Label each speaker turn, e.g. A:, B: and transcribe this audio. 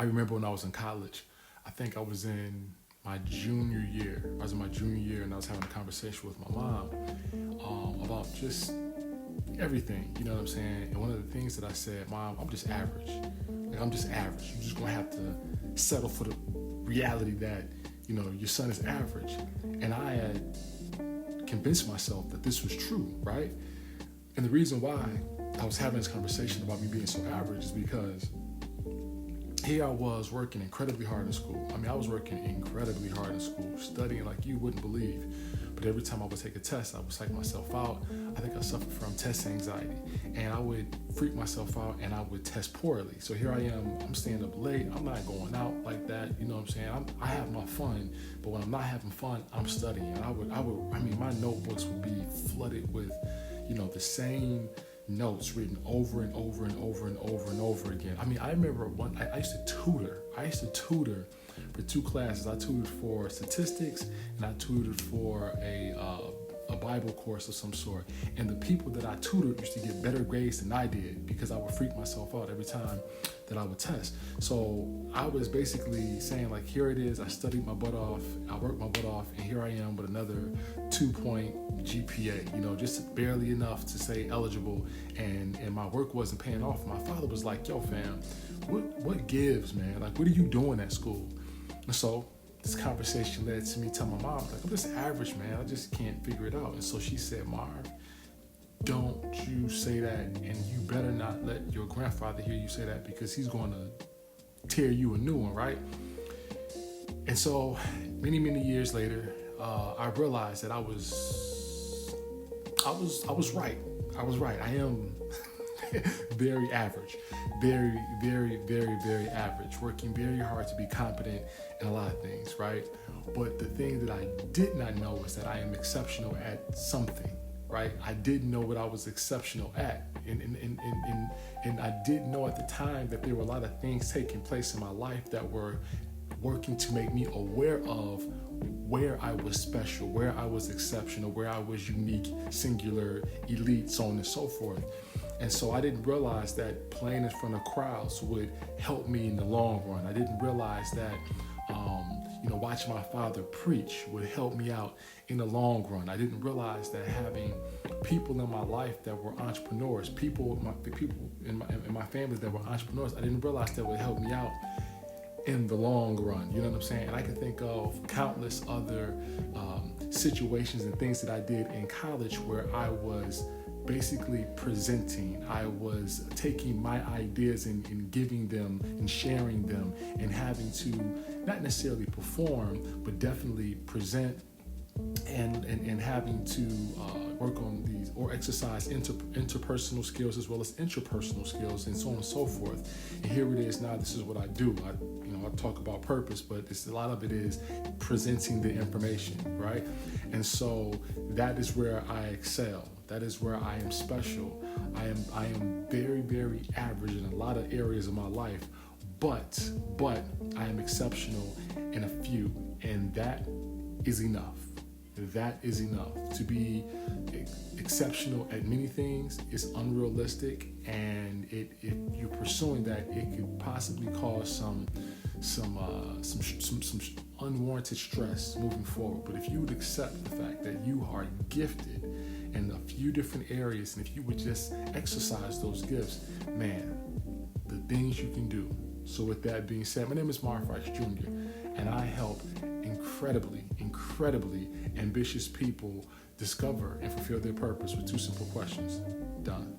A: I remember when I was in college, I think I was in my junior year. I was in my junior year and I was having a conversation with my mom about just everything, you know what I'm saying? And one of the things that I said, Mom, I'm just average. Like, I'm just average. You're just gonna have to settle for the reality that, you know, your son is average. And I had convinced myself that this was true, right? And the reason why I was having this conversation about me being so average is because here I was working incredibly hard in school. I mean, I was working incredibly hard in school, studying like you wouldn't believe. But every time I would take a test, I would psych myself out. I think I suffered from test anxiety. And I would freak myself out and I would test poorly. So here I am, I'm staying up late. I'm not going out like that. You know what I'm saying? I have my fun, but when I'm not having fun, I'm studying. And I mean, my notebooks would be flooded with, you know, the same notes written over and over and over and over and over again. I mean, I remember I used to tutor for two classes. I tutored for statistics and I tutored for a Bible course of some sort. And the people that I tutored used to get better grades than I did because I would freak myself out every time that I would test. So I was basically saying, like, here it is. I studied my butt off. I worked my butt off. And here I am with another 2-point GPA, you know, just barely enough to say eligible. And my work wasn't paying off. My father was like, yo, fam, what gives, man? Like, what are you doing at school? And so this conversation led to me telling my mom, like, I'm just average, man. I just can't figure it out. And so she said, Marv, don't you say that, and you better not let your grandfather hear you say that because he's going to tear you a new one, right? And so many, many years later, I realized that I was right. I was right. I am very average, very, very, very, very average, working very hard to be competent in a lot of things, right? But the thing that I did not know is that I am exceptional at something, right? I didn't know what I was exceptional at. And I didn't know at the time that there were a lot of things taking place in my life that were working to make me aware of where I was special, where I was exceptional, where I was unique, singular, elite, so on and so forth. And so I didn't realize that playing in front of crowds would help me in the long run. I didn't realize that, watching my father preach would help me out in the long run. I didn't realize that having people in my life that were entrepreneurs, people in my family that were entrepreneurs, I didn't realize that would help me out in the long run. You know what I'm saying? And I can think of countless other situations and things that I did in college where I was basically presenting. I was taking my ideas and giving them and sharing them and having to not necessarily perform, but definitely present and having to work on these or exercise interpersonal skills as well as intrapersonal skills and so on and so forth. And here it is now. This is what I do. I talk about purpose, but a lot of it is presenting the information, right? And so that is where I excel. That is where I am special. I am very, very average in a lot of areas of my life, but I am exceptional in a few, and that is enough. That is enough. To be exceptional at many things is unrealistic, and if you're pursuing that, it could possibly cause some unwarranted stress moving forward. But if you would accept the fact that you are gifted in a few different areas, and if you would just exercise those gifts, man, the things you can do. So with that being said, my name is Marv Fox Jr., and I help incredibly ambitious people discover and fulfill their purpose with 2 simple questions. Done.